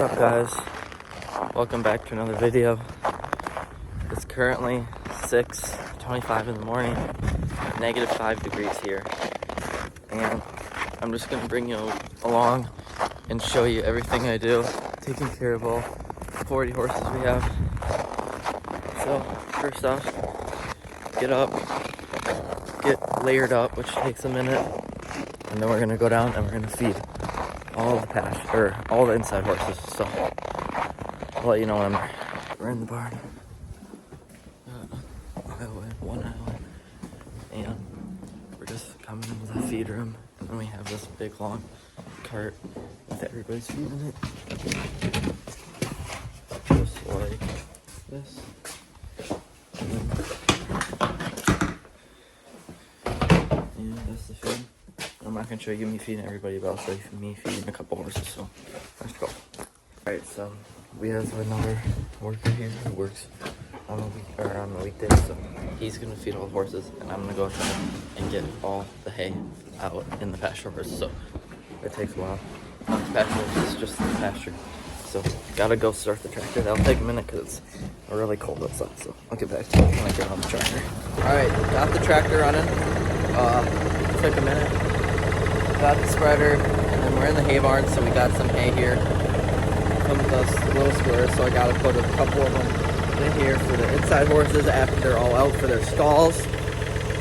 What's up, guys? Welcome back to another video. It's currently 6:25 in the morning, -5 degrees here, and I'm just gonna bring you along and show you everything I do, taking care of all 40 horses we have. So first off, get up, get layered up, which takes a minute, and then we're gonna go down and we're gonna feed all the pasture, or all the inside horses. So I'll let you know when I'm there. We're in the barn. One island, and we're just coming into the feed room, and then we have this big long cart with everybody's feet in it, just like this. And that's the feed. I'm not gonna show you me feeding everybody, but I'll show you me feeding a couple horses. So let's go. Alright, so we have another worker here who works on the weekdays, so he's gonna feed all the horses, and I'm gonna go outside and get all the hay out in the pasture horses. So it takes a while. Not the pasture horses, just the pasture. So gotta go start the tractor. That'll take a minute because it's really cold outside. So I'll get back to it when I get on the tractor. Alright, got the tractor running. Took a minute. Got the spreader, and then we're in the hay barn, so we got some hay here. Come with us little squares, so I gotta put a couple of them in here for the inside horses after they're all out for their stalls,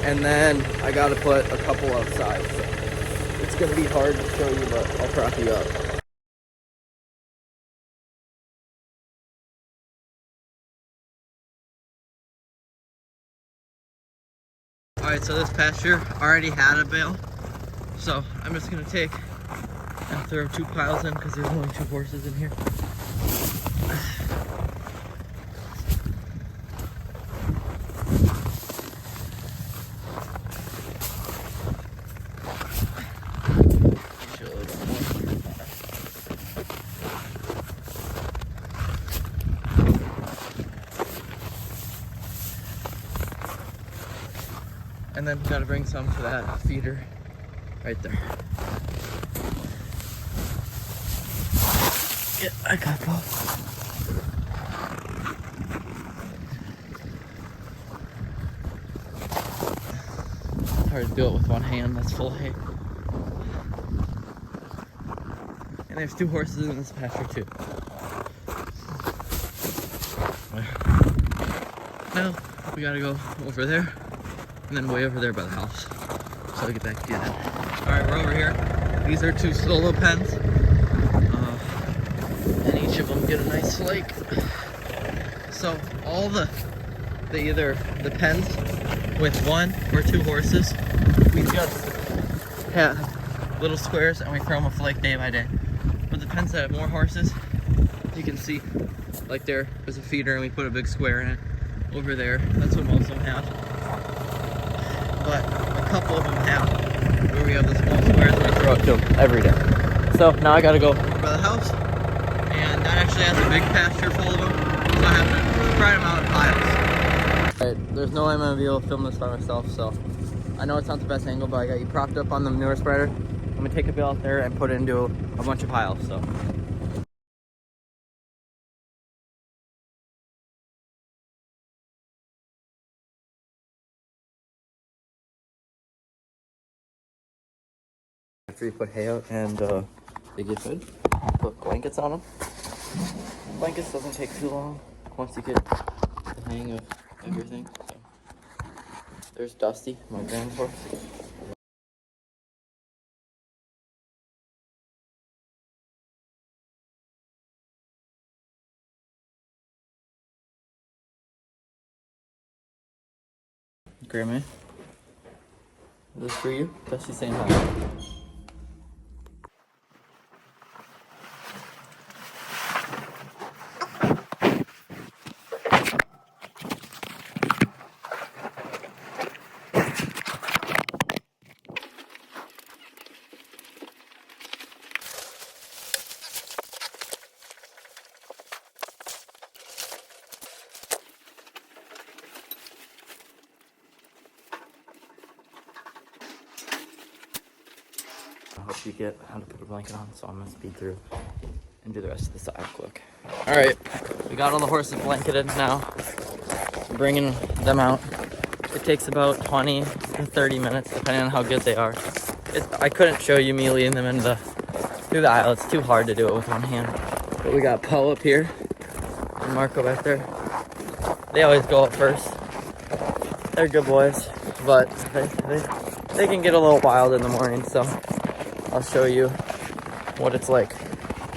and then I gotta put a couple outside. So it's gonna be hard to show you, but I'll prop you up. Alright, so this pasture already had a bale, so I'm just gonna take and throw 2 piles in because there's only 2 horses in here. And then gotta bring some to that feeder right there. Yeah, I got both. It's hard to do it with one hand, that's full hay. And there's 2 horses in this pasture too. Now we gotta go over there and then way over there by the house. So I'll get back to you then. Alright, we're over here. These are 2 solo pens. And each of them get a nice lake. So all the pens with 1 or 2 horses, we just have little squares and we throw them a flake day by day. But the pens that have more horses, you can see like there's a feeder and we put a big square in it over there. That's what most of them have. But a couple of them have where we have the small squares and we throw it to them every day. So now I gotta go by the house, and that actually has a big pasture full of them, so I have to spread them out in piles. Alright, there's no way I'm gonna be able to film this by myself, so I know it's not the best angle, but I got you propped up on the manure spreader. I'm gonna take a bale out there and put it into a bunch of piles. So after you put hay out and they get good, put blankets on them. Blankets doesn't take too long once you get the hang of everything. So there's Dusty, my grand horse. Grandma, is this for you? Dusty saying hi. I hope you get how to put a blanket on, so I'm gonna speed through. and do the rest of the side quick. All right, we got all the horses blanketed now. Bringing them out. It takes about 20 to 30 minutes, depending on how good they are. I couldn't show you me leading them through the aisle. It's too hard to do it with one hand. But we got Poe up here and Marco back there. They always go up first. They're good boys, but they can get a little wild in the morning, so I'll show you what it's like.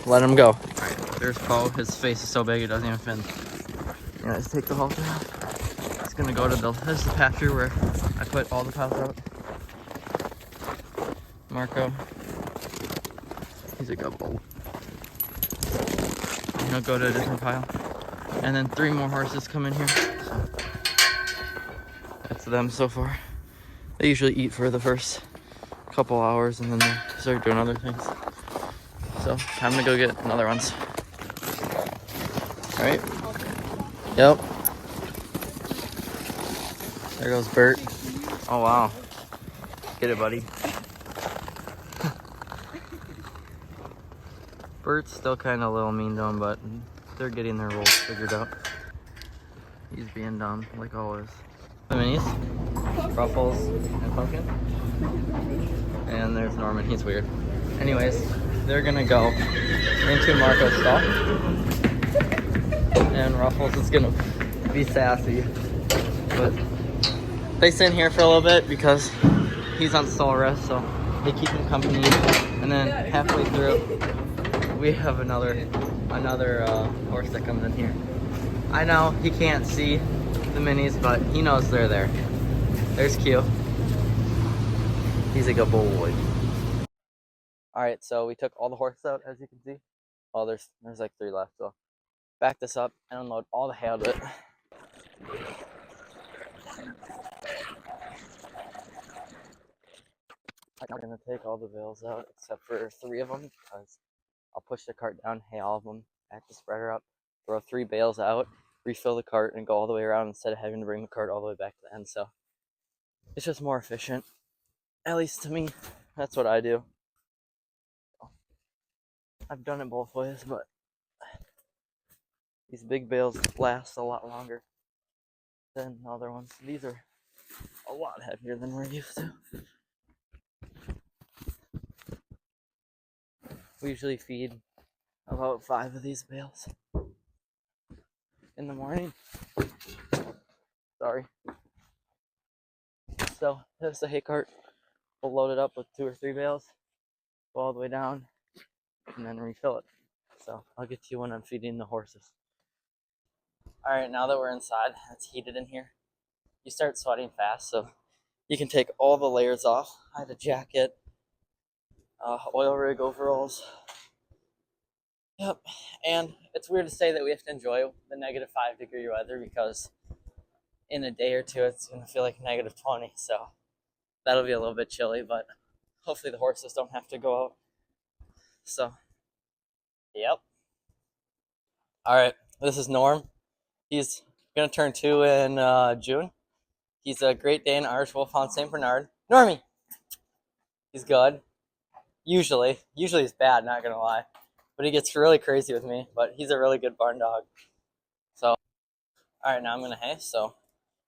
Let them go. All right, there's Poe. His face is so big it doesn't even fit. You know, just take the halter off. It's gonna go to this is the pasture where I put all the cows out. Marco, he's a good bull. He'll go to a different pile. And then 3 more horses come in here. So that's them so far. They usually eat for the first couple hours and then they start doing other things. So time to go get another ones. All right. Yep. There goes Bert. Oh wow. Get it, buddy. Bert's still kind of a little mean to him, but they're getting their roles figured out. He's being dumb, like always. The minis, Ruffles, and Pumpkin. And there's Norman, he's weird. Anyways, they're gonna go into Marco's stall. And Ruffles is gonna be sassy. But they sit in here for a little bit because he's on stall rest, so they keep him company. And then halfway through, we have another horse that comes in here. I know he can't see the minis, but he knows they're there. There's Q. He's a good boy. All right, so we took all the horses out, as you can see. Oh, there's like 3 left, so back this up and unload all the hay out of it. I'm gonna take all the bales out except for 3 of them because I'll push the cart down, hay all of them, back the spreader up, throw 3 bales out, refill the cart, and go all the way around instead of having to bring the cart all the way back to the end. So it's just more efficient. At least to me, that's what I do. I've done it both ways, but these big bales last a lot longer than the other ones. These are a lot heavier than we're used to. We usually feed about 5 of these bales in the morning. Sorry. So there's the hay cart. We'll load it up with 2 or 3 bales, go all the way down, and then refill it. So I'll get to you when I'm feeding the horses. All right, now that we're inside, it's heated in here. You start sweating fast, so you can take all the layers off. I had a jacket, oil rig overalls. Yep, and it's weird to say that we have to enjoy the -5-degree weather because in a day or two it's gonna feel like -20, so that'll be a little bit chilly, but hopefully the horses don't have to go out. So, yep. All right, this is Norm. He's gonna turn 2 in June. He's a Great Dane Irish Wolfhound St. Bernard. Normie! He's good. Usually he's bad, not gonna lie. But he gets really crazy with me, but he's a really good barn dog. So, all right, now I'm gonna hay. So,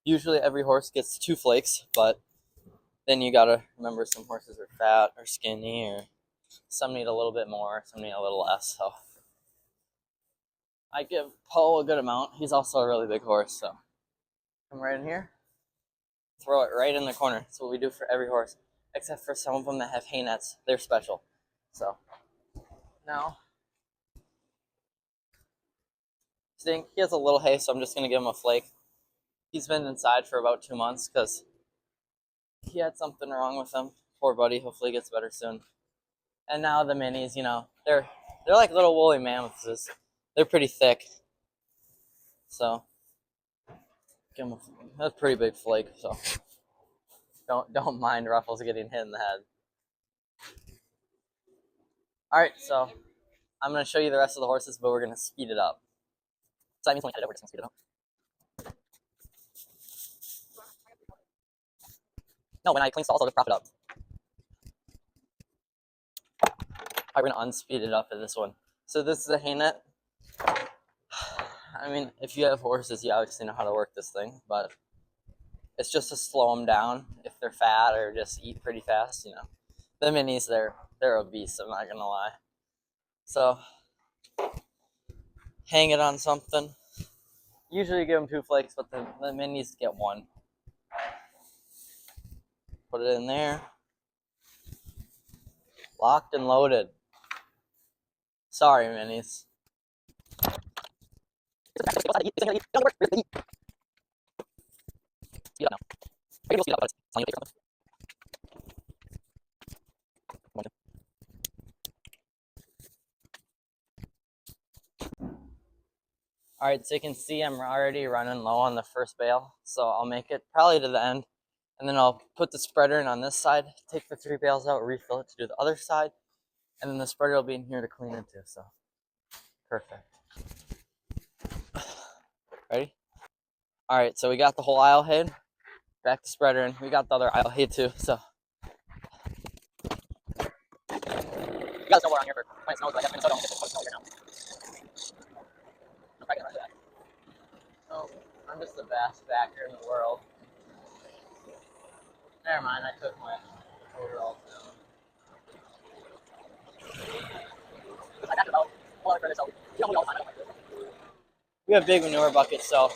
usually every horse gets 2 flakes, but then you gotta remember some horses are fat or skinny, or some need a little bit more, some need a little less. So, I give Poe a good amount. He's also a really big horse, so come right in here, throw it right in the corner. That's what we do for every horse, except for some of them that have hay nets. They're special. So, now, Stink, he has a little hay, so I'm just gonna give him a flake. He's been inside for about 2 months because he had something wrong with him. Poor buddy, hopefully he gets better soon. And now the minis, you know, they're like little woolly mammoths. They're pretty thick. So give him a pretty big flake, so don't mind Ruffles getting hit in the head. Alright, so I'm gonna show you the rest of the horses, but we're gonna speed it up. So that means when we edit it, we're just gonna speed it up. No, when I clean stalls, I'll just prop it up. Alright, we're gonna unspeed it up at this one. So this is a hay net. I mean, if you have horses, you obviously know how to work this thing, but it's just to slow them down if they're fat or just eat pretty fast, you know. The minis, they're obese, I'm not gonna lie. So hang it on something. Usually give them 2 flakes, but the minis get 1. Put it in there. Locked and loaded. Sorry, minis. Alright, so you can see I'm already running low on the first bale, so I'll make it probably to the end, and then I'll put the spreader in on this side, take the 3 bales out, refill it to do the other side, and then the spreader will be in here to clean it too, so perfect. Ready? Alright, so we got the whole aisle hay, back to spreader, and we got the other aisle hay too, so. You got snowboard on here for when it snows, but I guess Minnesota only gets to snow here now. I'm probably gonna run to that. Oh, I'm just the best backer in the world. Never mind, I took my overalls down. I have to about pull it for this. We have big manure buckets, so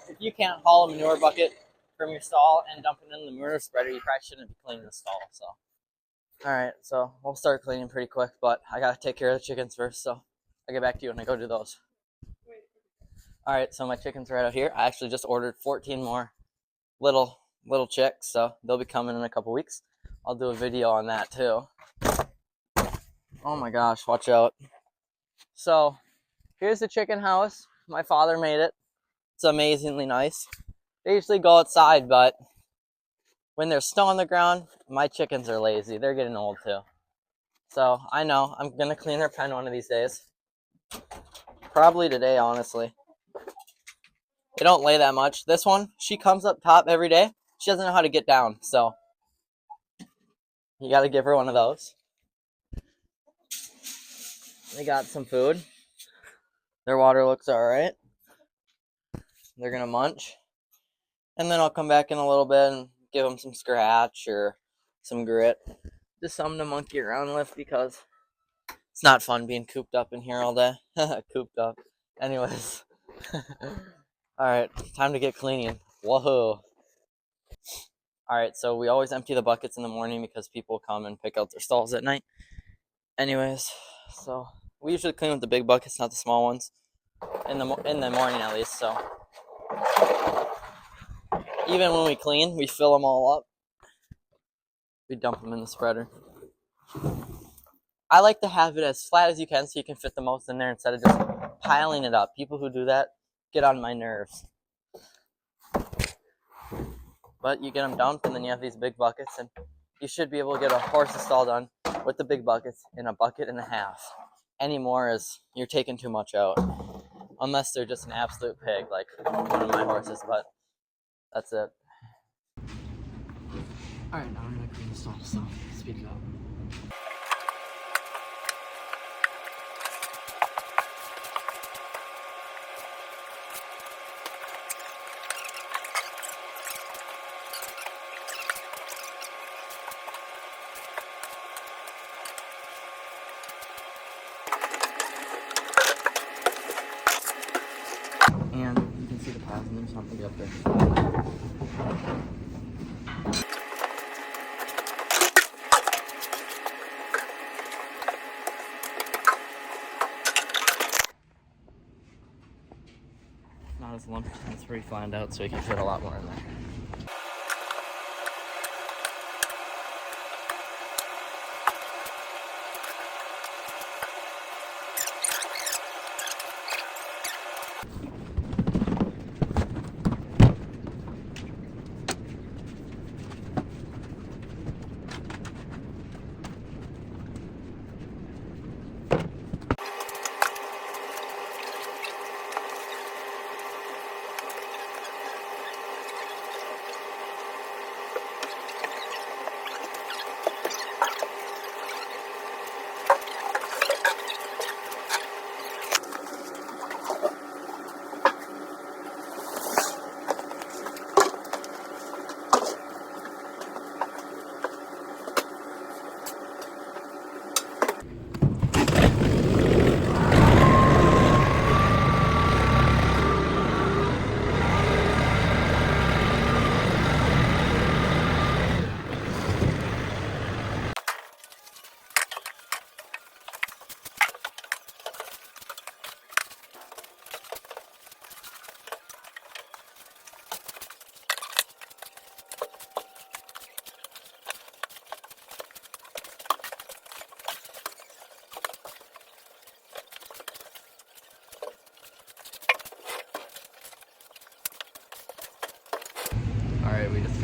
if you can't haul a manure bucket from your stall and dump it in the manure spreader, you probably shouldn't be cleaning the stall. So, all right, so we'll start cleaning pretty quick, but I gotta take care of the chickens first. So I'll get back to you when I go do those. All right, so my chickens are right out here. I actually just ordered 14 more little chicks, so they'll be coming in a couple weeks. I'll do a video on that too. Oh my gosh, watch out. So here's the chicken house. My father made it. It's amazingly nice. They usually go outside, but when there's snow on the ground, my chickens are lazy. They're getting old too. So I know I'm gonna clean their pen one of these days. Probably today, honestly. They don't lay that much. This one, she comes up top every day. She doesn't know how to get down, so you gotta give her one of those. They got some food. Their water looks alright. They're gonna munch. And then I'll come back in a little bit and give them some scratch or some grit. Just something to monkey around with because it's not fun being cooped up in here all day. Cooped up. Anyways. Alright, time to get cleaning. Whoa. Alright, so we always empty the buckets in the morning because people come and pick out their stalls at night. Anyways, so we usually clean with the big buckets, not the small ones. In the morning at least, so. Even when we clean, we fill them all up. We dump them in the spreader. I like to have it as flat as you can so you can fit the most in there instead of just piling it up. People who do that get on my nerves. But you get them dumped and then you have these big buckets and you should be able to get a horse's stall done with the big buckets in a bucket and a half. Any more is you're taking too much out. Unless they're just an absolute pig like one of my horses, but that's it. Alright, now we're gonna clean the stall, so speed it up. And you can see the path and there's something up there. Not as lumpy, it's pretty flattened out so you can fit a lot more in there.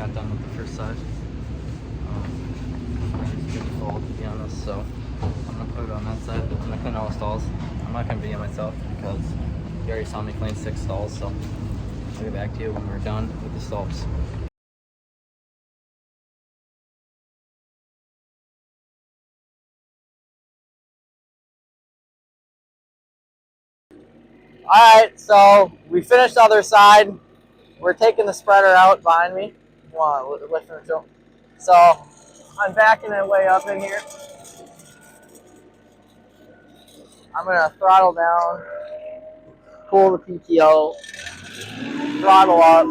got done with the first side. It's pretty full, to be honest, so I'm gonna put it on that side. I'm gonna clean all the stalls. I'm not gonna video myself because you already saw me clean 6 stalls, so I'll get back to you when we're done with the stalls. Alright, so we finished the other side. We're taking the spreader out behind me. You want to lift it too? So I'm backing it way up in here. I'm going to throttle down, pull the PTO, throttle up.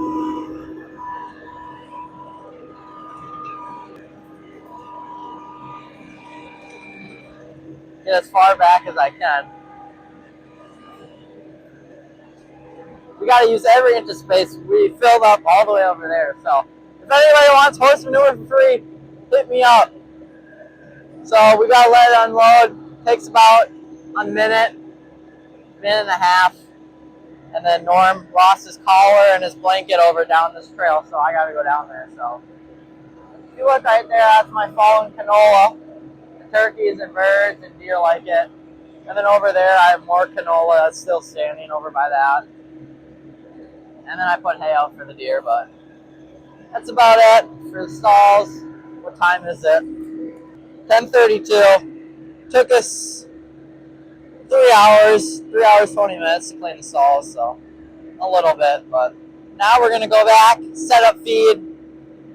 Get as far back as I can. We got to use every inch of space. We filled up all the way over there. So if anybody wants horse manure for free, hit me up. So we got to let it unload. Takes about a minute and a half. And then Norm lost his collar and his blanket over down this trail, so I got to go down there. So if you look right there, that's my fallen canola. The turkeys and birds and deer like it. And then over there, I have more canola that's still standing over by that. And then I put hay out for the deer, but that's about it for the stalls. What time is it? 10:32. Took us 3 hours, 20 minutes to clean the stalls, so a little bit. But now we're going to go back, set up feed,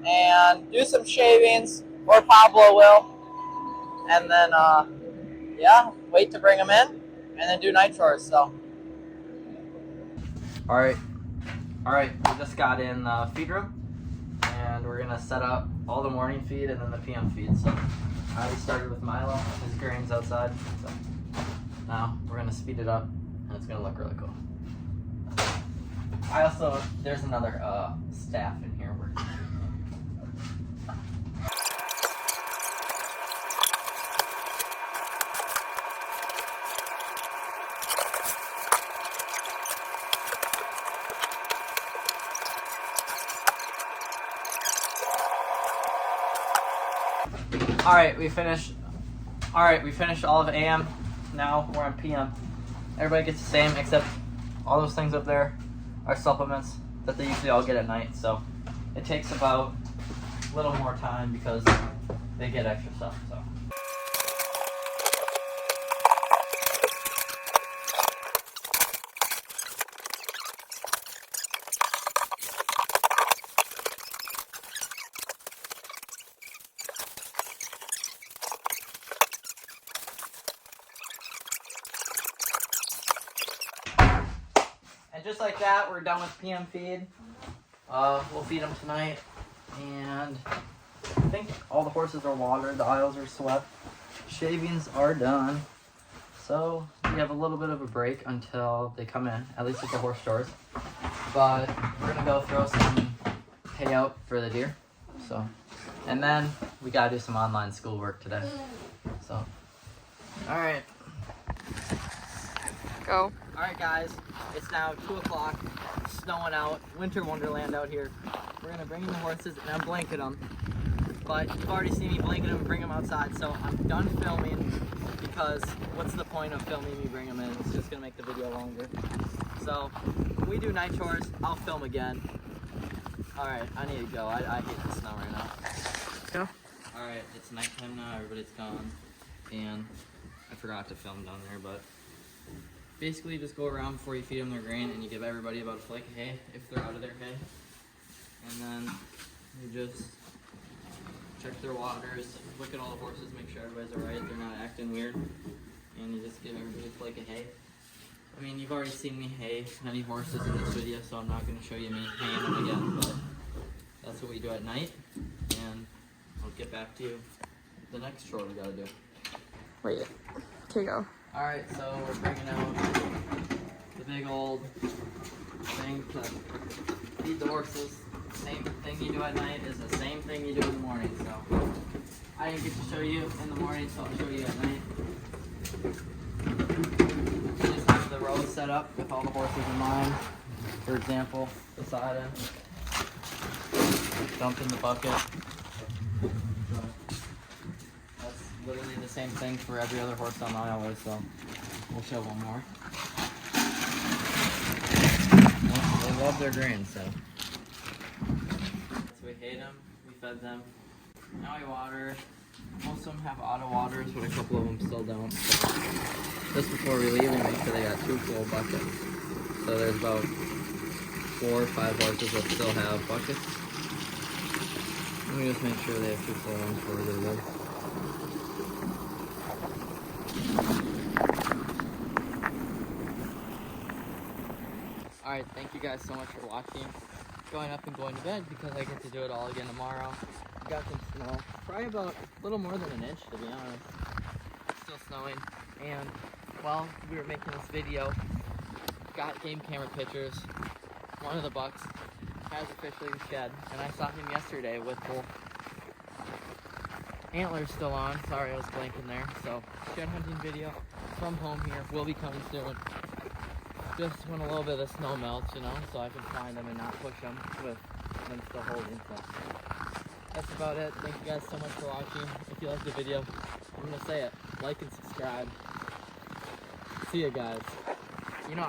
and do some shavings, or Pablo will. And then, yeah, wait to bring them in, and then do night chores, so. Alright, we just got in the feed room, and we're gonna set up all the morning feed and then the PM feed. So I already started with Milo, his grains outside, so now we're gonna speed it up, and it's gonna look really cool. There's another staff in here working. Alright, we finished all of AM. Now we're on PM. Everybody gets the same, except all those things up there are supplements that they usually all get at night. So it takes about a little more time because they get extra stuff. So. And just like that, we're done with PM feed. We'll feed them tonight, and I think all the horses are watered, the aisles are swept, shavings are done. So we have a little bit of a break until they come in, at least at the horse stores. But we're gonna go throw some hay out for the deer. So, and then we gotta do some online schoolwork today. So, all right. Go. All right, guys, it's now 2 o'clock, snowing out, winter wonderland out here. We're gonna bring in the horses and unblanket them, but you've already seen me blanket them and bring them outside, so I'm done filming because what's the point of filming me bring them in? It's just gonna make the video longer. So when we do night chores, I'll film again. All right, I need to go. I hate the snow right now. Go. All right, it's nighttime now, everybody's gone, and I forgot to film down there, but basically, you just go around before you feed them their grain, and you give everybody about a flake of hay if they're out of their hay. And then you just check their waters, look at all the horses, make sure everybody's alright, they're not acting weird. And you just give everybody a flake of hay. I mean, you've already seen me hay many horses in this video, so I'm not going to show you me haying them again, but that's what we do at night. And I'll get back to you the next chore we got to do. Wait. Okay, go. Alright, so we're bringing out the big old thing to feed the horses. Same thing you do at night is the same thing you do in the morning, so I didn't get to show you in the morning, so I'll show you at night. You just have the rows set up with all the horses in line. For example, beside it. dump in the bucket. That's literally the same thing for every other horse on Iowa, so we'll show one more. They love their grain, so. We hate them, we fed them. Now we water. Most of them have auto waters, but a couple of them still don't. So just before we leave, we make sure they got 2 full buckets. So there's about 4 or 5 horses that still have buckets. And we just make sure they have 2 full ones before we leave. Alright, thank you guys so much for watching. Going up and going to bed because I get to do it all again tomorrow. Got some snow, probably about a little more than an inch to be honest. Still snowing, and while we were making this video, got game camera pictures. One of the bucks has officially shed, and I saw him yesterday with both antlers still on. Sorry, I was blanking there. So shed hunting video from home here will be coming soon. Just when a little bit of the snow melts, you know, so I can find them and not push them with them still holding. So that's about it. Thank you guys so much for watching. If you liked the video, I'm gonna say it, like and subscribe. See ya, guys. You know